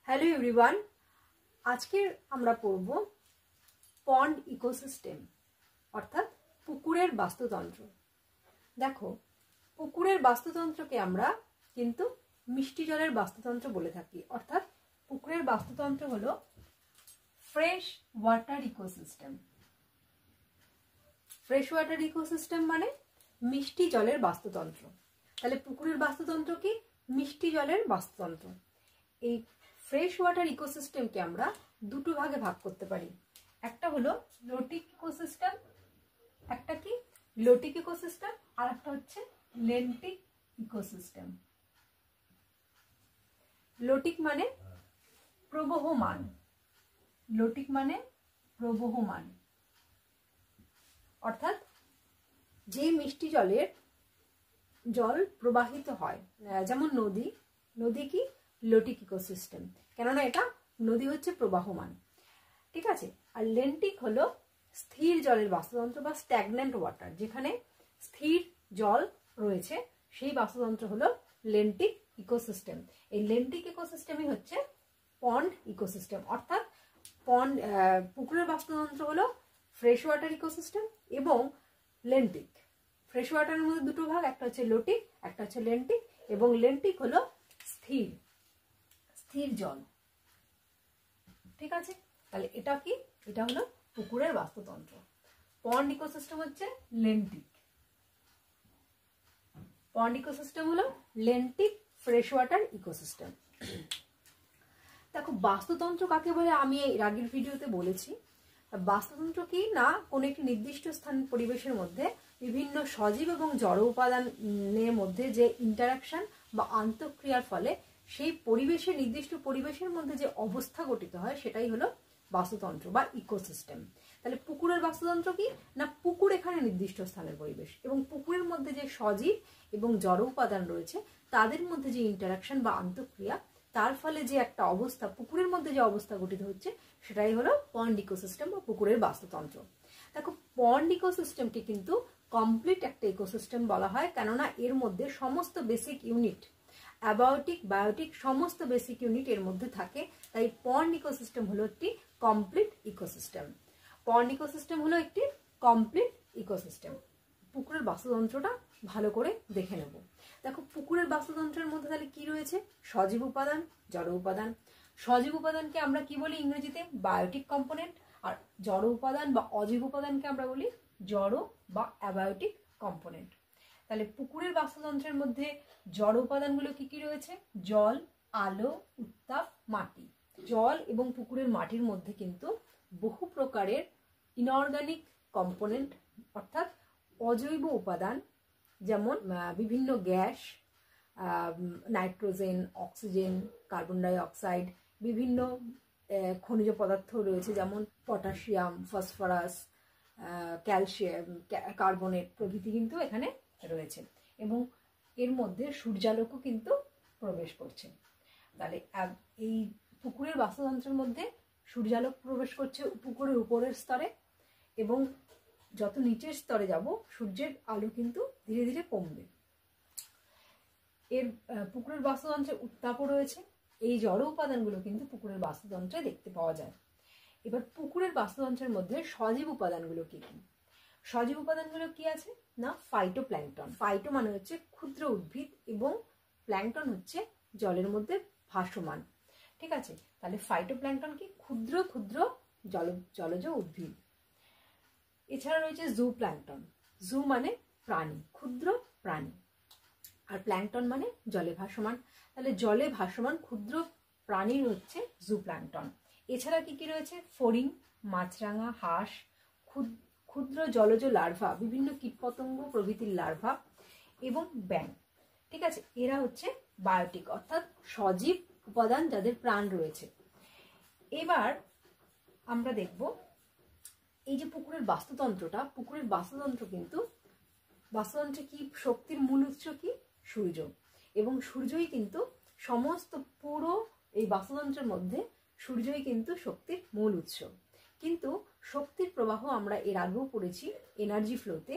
Hello everyone, আজকে আমরা পড়ব পন্ড ইকোসিস্টেম অর্থাৎ পুকুরের বাস্তুতন্ত্র। দেখো, পুকুরের বাস্তুতন্ত্রকে আমরা কিন্তু মিষ্টি জলের বাস্তুতন্ত্র বলে থাকি। অর্থাৎ পুকুরের বাস্তুতন্ত্র হলো fresh water ecosystem. Fresh water ecosystem মানে মিষ্টি জলের বাস্তুতন্ত্র। তাহলে পুকুরের বাস্তুতন্ত্র কি? মিষ্টি জলের বাস্তুতন্ত্র। এই ফ্রেশ ওয়াটার ইকোসিস্টেমকে আমরা দুটো ভাগে ভাগ করতে পারি। একটা হলো লোটিক ইকোসিস্টেম, একটা কি লোটিক ইকোসিস্টেম, আর একটা হচ্ছে লেন্টিক ইকোসিস্টেম। লোটিক মানে প্রবহমান, লোটিক মানে প্রবহমান, অর্থাৎ যে মিষ্টি জল প্রবাহিত হয়, যেমন নদী। নদী কি? লোটিক ইকোসিস্টেম, কেননা এটা নদী হচ্ছে প্রবাহমান। ঠিক আছে। আর লেন্টিক হলো স্থির জলের বাস্তুতন্ত্র বা স্ট্যাগন্যান্ট ওয়াটার, যেখানে স্থির জল রয়েছে, সেই বাস্তুতন্ত্র হলো লেন্টিক ইকোসিস্টেম। এই লেন্টিক ইকোসিস্টেমই হচ্ছে পন্ড ইকোসিস্টেম। অর্থাৎ পুকুরের বাস্তুতন্ত্র হলো ফ্রেশ ওয়াটার ইকোসিস্টেম এবং লেন্টিক। ফ্রেশ ওয়াটারের মধ্যে দুটো ভাগ, একটা হচ্ছে লোটিক, একটা হচ্ছে লেন্টিক। এবং লেন্টিক হলো স্থির জল। ঠিক আছে। তাহলে এটা কি? এটা হলো পুকুরের বাস্তুতন্ত্র। পন্ড ইকোসিস্টেম হচ্ছে লেন্টিক, পন্ড ইকোসিস্টেম হলো লেন্টিক ফ্রেশ ওয়াটার ইকোসিস্টেম। দেখো, বাস্তুতন্ত্র কাকে বলে আমি এর আগের ভিডিওতে বলেছি। বাস্তুতন্ত্র কি না, কোনো একটি নির্দিষ্ট স্থান পরিবেশের মধ্যে বিভিন্ন সজীব এবং জড় উপাদানের মধ্যে যে ইন্টারাকশন বা আন্তঃক্রিয়ার ফলে সেই পরিবেশের নির্দিষ্ট পরিবেশের মধ্যে যে অবস্থা গঠিত হয়, সেটাই হলো বাস্তুতন্ত্র বা ইকোসিস্টেম। তাহলে পুকুরের বাস্তুতন্ত্র কি না, পুকুর এখানে নির্দিষ্ট স্থানের পরিবেশ এবং পুকুরের মধ্যে যে সজীব এবং জড় উপাদান রয়েছে তাদের মধ্যে যে ইন্টারাকশন বা আন্তঃক্রিয়া, তার ফলে যে একটা অবস্থা, পুকুরের মধ্যে যে অবস্থা গঠিত হচ্ছে, সেটাই হলো পন্ড ইকোসিস্টেম বা পুকুরের বাস্তুতন্ত্র। দেখো, পন্ড ইকোসিস্টেমটি কিন্তু কমপ্লিট একটা ইকোসিস্টেম বলা হয়, কেননা এর মধ্যে সমস্ত বেসিক ইউনিট, অ্যাবায়োটিক, বায়োটিক সমস্ত বেসিক ইউনিট এর মধ্যে থাকে। তাই পন্ড ইকোসিস্টেম হলো একটি কমপ্লিট ইকোসিস্টেম। পন্ড ইকোসিস্টেম হলো একটি কমপ্লিট ইকোসিস্টেম। পুকুরের বাস্তুতন্ত্রটা ভালো করে দেখে নেব। দেখো, পুকুরের বাস্তুতন্ত্রের মধ্যে তাহলে কি রয়েছে? সজীব উপাদান, জড় উপাদান। সজীব উপাদানকে আমরা কি বলি ইংরেজিতে? Biotique component. আর জড় উপাদান বা অজীব উপাদানকে আমরা বলি জড় বা অ্যাবায়োটিক কম্পোনেন্ট। তাহলে পুকুরের বাস্তুতন্ত্রের মধ্যে জড় উপাদানগুলো কি কি রয়েছে? জল, আলো, উত্তাপ, মাটি। জল এবং পুকুরের মাটির মধ্যে কিন্তু বহু প্রকারের ইনঅর্গানিক কম্পোনেন্ট অর্থাৎ অজৈব উপাদান, যেমন বিভিন্ন gas, nitrogen, oxygen, carbon die oxide, বিভিন্ন খনিজ পদার্থ রয়েছে, যেমন পটাশিয়াম, ফসফরাস, ক্যালসিয়াম, কার্বনেট প্রভৃতি কিন্তু এখানে রয়েছে। এবং এর মধ্যে সূর্যালোকও কিন্তু প্রবেশ করছে। তাহলে এই পুকুরের বাস্তুতন্ত্রের মধ্যে সূর্যালোক প্রবেশ করছে পুকুরের উপরের স্তরে, এবং যত নিচের স্তরে যাব সূর্যের আলো কিন্তু ধীরে ধীরে কমবে। এর পুকুরের বাস্তুতন্ত্রে উত্তাপও রয়েছে। এই জড় উপাদানগুলো কিন্তু পুকুরের বাস্তুতন্ত্রে দেখতে পাওয়া যায়। এবার পুকুরের বাস্তুতন্ত্রের মধ্যে সজীব উপাদানগুলো কি কি? সজীব উপাদানগুলো কি আছে না, ফাইটোপ্ল্যাঙ্কটন। ফাইটো মানে হচ্ছে ক্ষুদ্র উদ্ভিদ এবং প্ল্যাঙ্কটন হচ্ছে জলের মধ্যে ভাসমান। ঠিক আছে। তাহলে ফাইটোপ্ল্যাঙ্কটন কি? ক্ষুদ্র ক্ষুদ্র জলজ উদ্ভিদ। এছাড়া রয়েছে জু প্ল্যাঙ্কটন। জু মানে প্রাণী, ক্ষুদ্র প্রাণী। আর প্ল্যাঙ্কটন মানে জলে ভাসমান। তাহলে জলে ভাসমান ক্ষুদ্র প্রাণীর হচ্ছে জু প্ল্যাঙ্কটন। এছাড়া কি কি রয়েছে? ফড়িং, মাছরাঙা, হাঁস, ক্ষুদ্র জলজ লার্ভা, বিভিন্ন কীটপতঙ্গ প্রভৃতির লার্ভা এবং ব্যাং। ঠিক আছে। এরা হচ্ছে বায়োটিক অর্থাৎ সজীব উপাদান যাদের প্রাণ রয়েছে। এবার আমরা দেখব এই যে পুকুরের বাস্তুতন্ত্রটা, পুকুরের বাস্তুতন্ত্র কিন্তু বাস্তুতন্ত্রে কি শক্তির মূল উৎস কি? সূর্য। এবং সূর্যই কিন্তু সমস্ত পুরো এই বাস্তুতন্ত্রের মধ্যে সূর্যই কিন্তু শক্তির মূল উৎস। কিন্তু শক্তির প্রবাহ আমরা এর আগেও পড়েছি এনার্জি ফ্লোতে,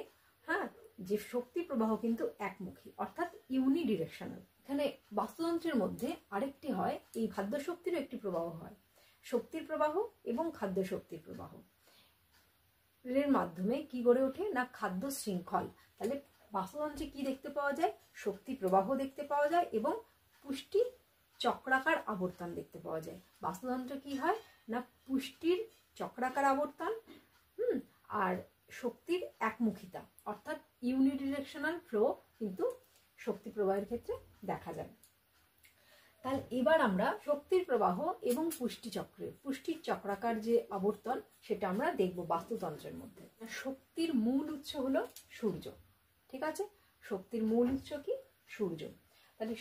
হ্যাঁ, যে শক্তি প্রবাহ কিন্তু একমুখী অর্থাৎ ইউনিডিরেকশনাল। এখানে বাস্তুতন্ত্রের মধ্যে আরেকটি হয়, এই খাদ্য শক্তিরও একটি প্রবাহ হয়, শক্তির প্রবাহ এবং খাদ্য শক্তির প্রবাহ এর মাধ্যমে কি গড়ে ওঠে না খাদ্য শৃঙ্খল। তাহলে বাস্তুতন্ত্রে কি দেখতে পাওয়া যায়, শক্তি প্রবাহ দেখতে পাওয়া যায় এবং পুষ্টি চক্রাকার আবর্তন দেখতে পাওয়া যায়। বাস্তুতন্ত্রে কি হয় না পুষ্টির চক্রাকার আবর্তন আর শক্তির একমুখিতা অর্থাৎ ইউনিডিরেকশনাল ফ্লো কিন্তু শক্তি প্রবাহের ক্ষেত্রে দেখা যায়। তাহলে এবার আমরা শক্তির প্রবাহ এবং পুষ্টির চক্রাকার যে আবর্তন সেটা আমরা দেখব বাস্তুতন্ত্রের মধ্যে। শক্তির মূল উৎস হলো সূর্য, ঠিক আছে। শক্তির মূল উৎস কি সূর্য। তাহলে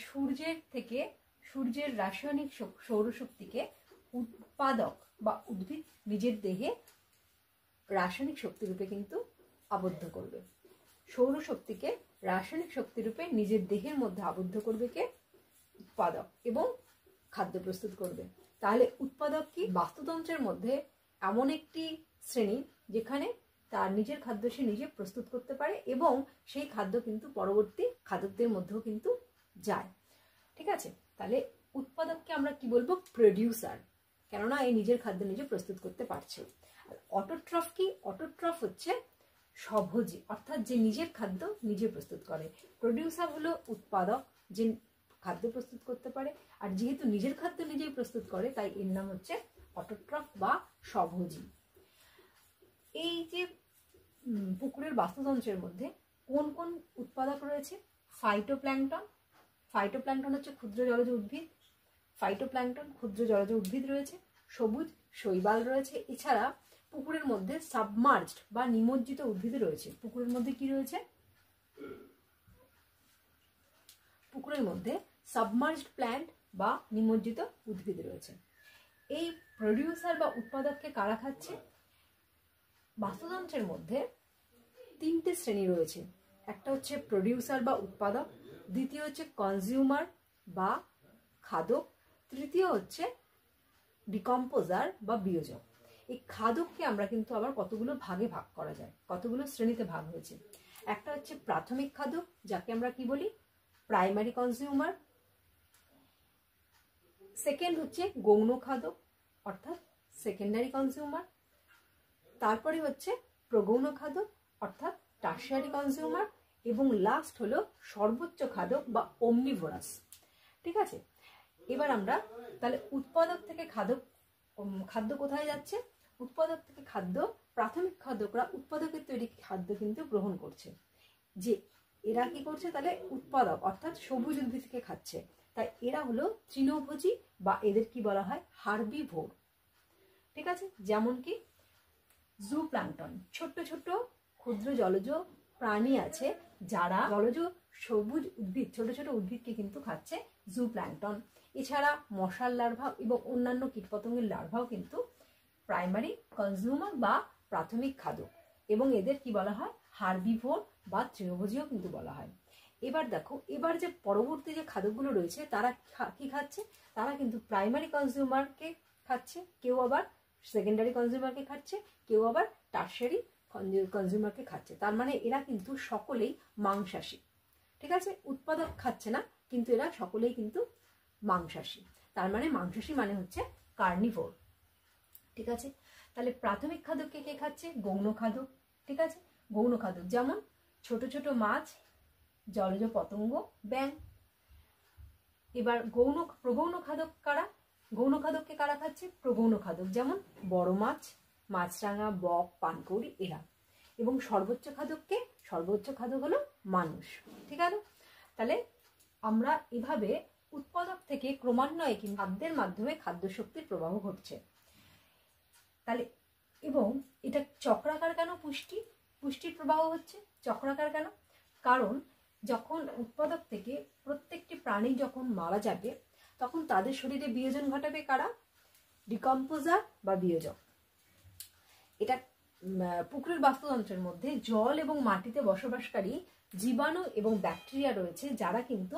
সূর্যের রাসায়নিক সৌরশক্তিকে উৎপাদক বা উদ্ভিদ নিজের দেহে রাসায়নিক শক্তিরূপে কিন্তু আবদ্ধ করবে। সৌরশক্তিকে রাসায়নিক শক্তিরূপে নিজের দেহের মধ্যে আবদ্ধ করবে কে, উৎপাদক, এবং খাদ্য প্রস্তুত করবে। তাহলে উৎপাদক কি, বাস্তুতন্ত্রের মধ্যে এমন একটি শ্রেণী যেখানে তার নিজের খাদ্য সে নিজে প্রস্তুত করতে পারে এবং সেই খাদ্য কিন্তু পরবর্তী খাদ্যদের মধ্যেও কিন্তু যায়, ঠিক আছে। তাহলে উৎপাদককে আমরা কি বলবো, প্রডিউসার, কেননা এই নিজের খাদ্য নিজে প্রস্তুত করতে পারছে। আর অটোট্রফ কি, অটোট্রফ হচ্ছে স্বভোজী, অর্থাৎ যে নিজের খাদ্য নিজে প্রস্তুত করে। প্রডিউসার হলো উৎপাদক, যে খাদ্য প্রস্তুত করতে পারে, আর যেহেতু নিজের খাদ্য নিজেই প্রস্তুত করে তাই এর নাম হচ্ছে অটোট্রফ বা স্বভোজী। এই যে পুকুরের বাস্তুতন্ত্রের মধ্যে কোন কোন উৎপাদক রয়েছে, ফাইটোপ্ল্যাঙ্কটন হচ্ছে ক্ষুদ্র জলজ উদ্ভিদ, ক্ষুদ্র জলজ উদ্ভিদ রয়েছে, সবুজ শৈবাল রয়েছে। এছাড়া পুকুরের মধ্যে সাবমার্জড বা নিমজ্জিত উদ্ভিদ রয়েছে। পুকুরের মধ্যে কি রয়েছে, পুকুরের মধ্যে সাবমার্জড প্ল্যান্ট বা নিমজ্জিত উদ্ভিদ রয়েছে। এই প্রডিউসার বা উৎপাদককে কারা খাচ্ছে, বাস্তুতন্ত্রের মধ্যে তিনটে শ্রেণী রয়েছে। একটা হচ্ছে প্রডিউসার বা উৎপাদক, দ্বিতীয় হচ্ছে কনজিউমার বা খাদক, তৃতীয় হচ্ছে ডিকম্পোজার বা বিয়োজক। এই খাদককে আমরা কিন্তু আবার কতগুলো ভাগে ভাগ করা যায়, কতগুলো শ্রেণীতে ভাগ হয়েছে। একটা হচ্ছে প্রাথমিক খাদক, যাকে আমরা কি বলি প্রাইমারি কনজিউমার। সেকেন্ড হচ্ছে গৌণ খাদক অর্থাৎ সেকেন্ডারি কনজিউমার। তারপরে হচ্ছে প্রগৌণ খাদক অর্থাৎ টারশিয়ারি কনজিউমার, এবং লাস্ট হলো সর্বোচ্চ খাদক বা ওমনিভোরাস, ঠিক আছে। এবার আমরা তাহলে উৎপাদক থেকে খাদ্য কোথায় যাচ্ছে, উৎপাদক থেকে খাদ্য, প্রাথমিক খাদ্যকরা উৎপাদকের তৈরি খাদ্য কিন্তু গ্রহণ করছে। যে এরা কি করছে, তাহলে উৎপাদক অর্থাৎ সবুজ উদ্ভিদকে খাচ্ছে, তাই এরা হলো তৃণভোজী বা এদের কি বলা হয় হার্বিভোর, ঠিক আছে। যেমন কি জুপ্ল্যাঙ্কটন, ছোট্ট ছোট্ট ক্ষুদ্র জলজ প্রাণী আছে যারা জলজ সবুজ উদ্ভিদ, ছোট ছোট উদ্ভিদকে কিন্তু খাচ্ছে জুপ্ল্যাঙ্কটন। এছাড়া মশার লার্ভা এবং অন্যান্য কীটপতঙ্গের লার্ভাও কিন্তু প্রাইমারি কনজিউমার বা প্রাথমিক খাদক, এবং এদের কি বলা হয় হার্বিভোর বা তৃণভোজীও কিন্তু বলা হয়। এবার দেখো, এবার যে পরবর্তী যে খাদকগুলো রয়েছে তারা কি খাচ্ছে, তারা কিন্তু প্রাইমারি কনজিউমারকে খাচ্ছে, কেউ আবার সেকেন্ডারি কনজিউমারকে খাচ্ছে, কেউ আবার টারশিয়ারি কনজিউমারকে খাচ্ছে। তার মানে এরা কিন্তু সকলেই মাংসাশী, ঠিক আছে। উৎপাদক খাচ্ছে না, কিন্তু এরা সকলেই কিন্তু মাংসাশী। তার মানে মাংসাশী মানে হচ্ছে কার্নিভোর, ঠিক আছে। তাহলে প্রাথমিক খাদককে কে খাচ্ছে, গৌণ খাদক, ঠিক আছে। গৌণ খাদক যেমন ছোট ছোট মাছ, জলজ পতঙ্গ, ব্যাঙ। এবার প্রগৌণ খাদক কারা, গৌণ খাদককে কারা খাচ্ছে, প্রগৌণ খাদক যেমন বড় মাছ, মাছরাঙা, বক, পানকৌড়ি এরা। এবং সর্বোচ্চ খাদক হলো মানুষ, ঠিক আছে। তাহলে আমরা এভাবে উৎপাদক থেকে ক্রমান্বয়ে কিন্তু খাদ্যের মাধ্যমে খাদ্য শক্তির প্রবাহ ঘটছে। তাহলে এবং এটা চক্রাকার কেন, পুষ্টির প্রবাহ হচ্ছে চক্রাকার কেন, কারণ যখন উৎপাদক থেকে প্রত্যেকটি প্রাণী যখন মারা যাবে তখন তাদের শরীরে বিয়োজন ঘটাবে কারা, ডিকম্পোজার বা বিয়োজক। এটা পুকুরের বাস্তুতন্ত্রের মধ্যে জল এবং মাটিতে বসবাসকারী জীবাণু এবং ব্যাকটেরিয়া রয়েছে যারা কিন্তু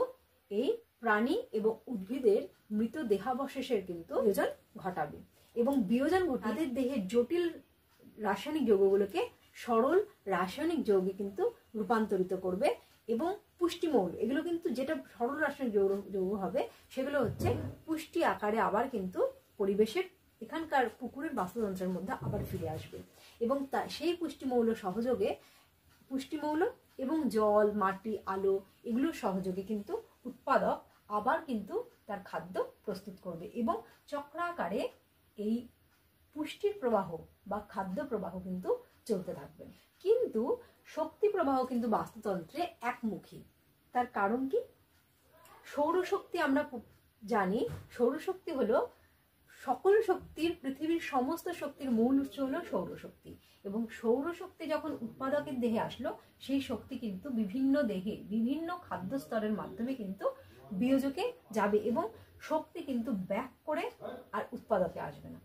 এই প্রাণী এবং উদ্ভিদের মৃত দেহাবশেষের কিন্তু বিয়োজন ঘটাবে, এবং বিয়োজন তাদের দেহের জটিল রাসায়নিক যৌগগুলোকে সরল রাসায়নিক যৌগে কিন্তু রূপান্তরিত করবে, এবং পুষ্টিমৌল, এগুলো কিন্তু যেটা সরল রাসায়নিক যৌগ হবে সেগুলো হচ্ছে পুষ্টি আকারে আবার কিন্তু পরিবেশের এখানকার পুকুরের বাস্তুতন্ত্রের মধ্যে আবার ফিরে আসবে, এবং সেই পুষ্টিমৌল সহযোগে পুষ্টিমৌল এবং জল, মাটি, আলো এগুলোর সহযোগে কিন্তু উৎপাদক আবার কিন্তু তার খাদ্য প্রস্তুত করবে, এবং চক্রাকারে এই পুষ্টির প্রবাহ বা খাদ্য প্রবাহ কিন্তু চলতে থাকবে। কিন্তু শক্তি প্রবাহ কিন্তু বাস্তুতন্ত্রে একমুখী। তার কারণ কি? সৌরশক্তি আমরা জানি, সৌরশক্তি হলো সকল শক্তির, পৃথিবীর সমস্ত শক্তির মূল উৎস হলো সৌরশক্তি, এবং সৌরশক্তি যখন উৎপাদকের দেহে আসলো সেই শক্তি কিন্তু বিভিন্ন দেহে বিভিন্ন খাদ্য স্তরের মাধ্যমে কিন্তু বিয়োজকে যাবে, এবং শক্তি কিন্তু ব্যাক করে আর উৎপাদকে আসবে না।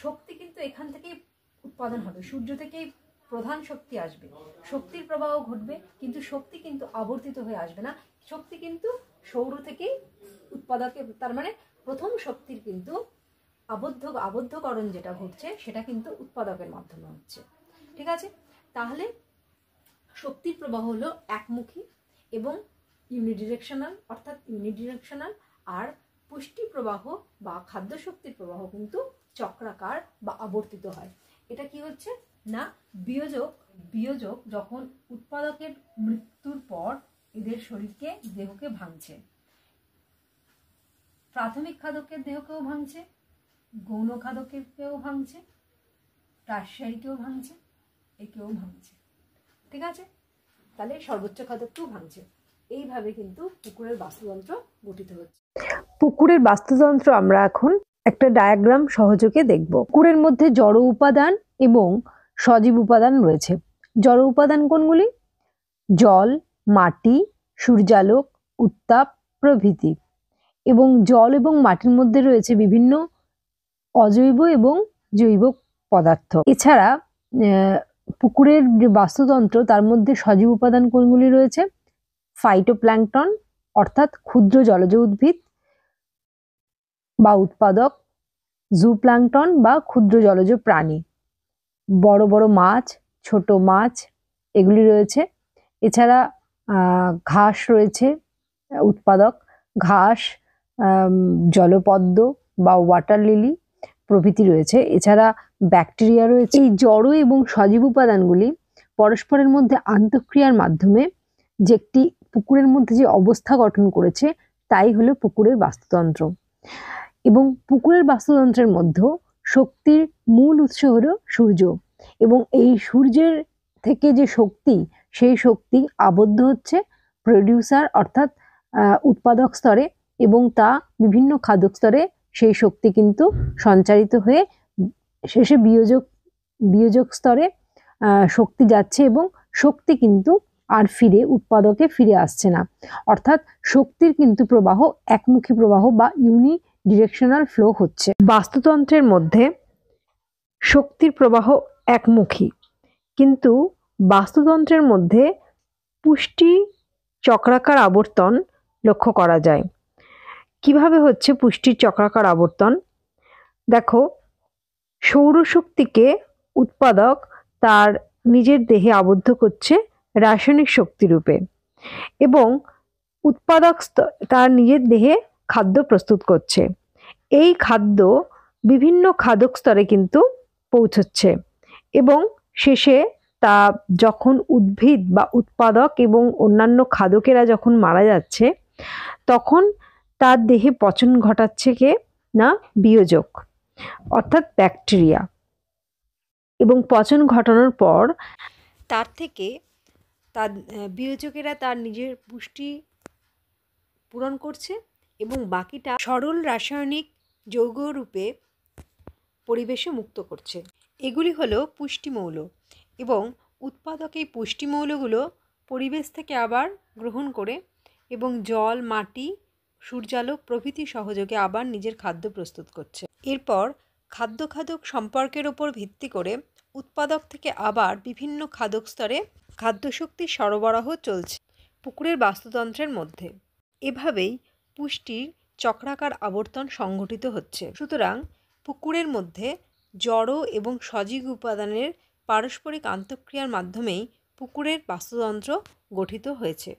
শক্তি কিন্তু এখান থেকেই উৎপাদন হবে, সূর্য থেকেই প্রধান শক্তি আসবে, শক্তির প্রবাহ ঘটবে, কিন্তু শক্তি কিন্তু আবর্তিত হয়ে আসবে না, শক্তি কিন্তু সৌর থেকেই উৎপাদকে, তার মানে প্রথম শক্তির কিন্তু আবদ্ধকরণ যেটা ঘটছে সেটা কিন্তু উৎপাদকের মাধ্যমে হচ্ছে। ঠিক আছে, তাহলে শক্তির প্রবাহ হলো একমুখী এবং ইউনিডিরেকশনাল, অর্থাৎ ইউনিডিরেকশনাল, আর পুষ্টি প্রবাহ বা খাদ্য শক্তির প্রবাহ কিন্তু চক্রাকার বা আবর্তিত হয়। এটা কি হচ্ছে না, বিয়োজক যখন উৎপাদকের মৃত্যুর পর এদের শরীরকে, দেহকে ভাঙছে, প্রাথমিক খাদকের দেহকেও ভাঙছে, গৌণ খাদকেও ভাঙছে, টারশিয়ারিকেও ভাঙছে, একেও ভাঙছে। ঠিক আছে, তাহলে সর্বোচ্চ খাদককেও ভাঙছে। এইভাবে কিন্তু পুকুরের বাস্তুতন্ত্র গঠিত হচ্ছে। পুকুরের বাস্তুতন্ত্র আমরা এখন একটা ডায়াগ্রাম সহযোগে দেখব। পুকুরের মধ্যে জড় উপাদান এবং সজীব উপাদান রয়েছে। জড় উপাদান কোনগুলি? জল, মাটি, সূর্যালোক, উত্তাপ প্রভৃতি। এবং জল এবং মাটির মধ্যে রয়েছে বিভিন্ন অজৈব এবং জৈব পদার্থ। এছাড়া পুকুরের যে বাস্তুতন্ত্র তার মধ্যে সজীব উপাদান কোনগুলি রয়েছে? ফাইটোপ্ল্যাঙ্কটন অর্থাৎ ক্ষুদ্র জলজ উদ্ভিদ বা উৎপাদক, জুপ্ল্যাঙ্কটন বা ক্ষুদ্র জলজ প্রাণী, বড় বড় মাছ, ছোট মাছ এগুলি রয়েছে। এছাড়া ঘাস রয়েছে, উৎপাদক ঘাস, জলপদ্ম বা ওয়াটার লিলি প্রভৃতি রয়েছে। এছাড়া ব্যাকটেরিয়া রয়েছে। এই জড় এবং সজীব উপাদানগুলি পরস্পরের মধ্যে আন্তঃক্রিয়ার মাধ্যমে যে একটি পুকুরের মধ্যে যে অবস্থা গঠন করেছে তাই হলো পুকুরের বাস্তুতন্ত্র। এবং পুকুরের বাস্তুতন্ত্রের মধ্যে শক্তির মূল উৎস হলো সূর্য, এবং এই সূর্যের থেকে যে শক্তি, সেই শক্তি আবদ্ধ হচ্ছে প্রডিউসার অর্থাৎ উৎপাদক স্তরে, এবং তা বিভিন্ন খাদক স্তরে সেই শক্তি কিন্তু সঞ্চারিত হয়ে শেষে বিয়োজক স্তরে শক্তি যাচ্ছে, এবং শক্তি কিন্তু আর ফিরে উৎপাদকে ফিরে আসছে না। অর্থাৎ শক্তির কিন্তু প্রবাহ একমুখী প্রবাহ বা ইউনিডিরেকশনাল ফ্লো হচ্ছে। বাস্তুতন্ত্রের মধ্যে শক্তির প্রবাহ একমুখী, কিন্তু বাস্তুতন্ত্রের মধ্যে পুষ্টি চক্রাকার আবর্তন লক্ষ্য করা যায়। কিভাবে হচ্ছে পুষ্টির চক্রাকার আবর্তন? দেখো, সৌরশক্তিকে উৎপাদক তার নিজের দেহে আবদ্ধ করছে রাসায়নিক শক্তি রূপে, এবং উৎপাদক তার নিজের দেহে খাদ্য প্রস্তুত করছে। এই খাদ্য বিভিন্ন খাদক স্তরে কিন্তু পৌঁছচ্ছে, এবং শেষে তা যখন উদ্ভিদ বা উৎপাদক এবং অন্যান্য খাদকেরা যখন মারা যাচ্ছে তখন তার দেহে পচন ঘটাচ্ছে কে না, বিয়োজক অর্থাৎ ব্যাকটেরিয়া। এবং পচন ঘটানোর পর তার থেকে তার বিয়োজকেরা তার নিজের পুষ্টি পূরণ করছে, এবং বাকিটা সরল রাসায়নিক যৌগ রূপে পরিবেশে মুক্ত করছে। এগুলি হলো পুষ্টিমৌল, এবং উৎপাদক এই পুষ্টিমৌলগুলো পরিবেশ থেকে আবার গ্রহণ করে এবং জল, মাটি, সূর্যালোক প্রভৃতি সহযোগে আবার নিজের খাদ্য প্রস্তুত করছে। এরপর খাদ্য সম্পর্কের ওপর ভিত্তি করে উৎপাদক থেকে আবার বিভিন্ন খাদক স্তরে খাদ্যশক্তির সরবরাহ চলছে পুকুরের বাস্তুতন্ত্রের মধ্যে। এভাবেই পুষ্টির চক্রাকার আবর্তন সংঘটিত হচ্ছে। সুতরাং পুকুরের মধ্যে জড় এবং সজীব উপাদানের পারস্পরিক আন্তঃক্রিয়ার মাধ্যমেই পুকুরের বাস্তুতন্ত্র গঠিত হয়েছে।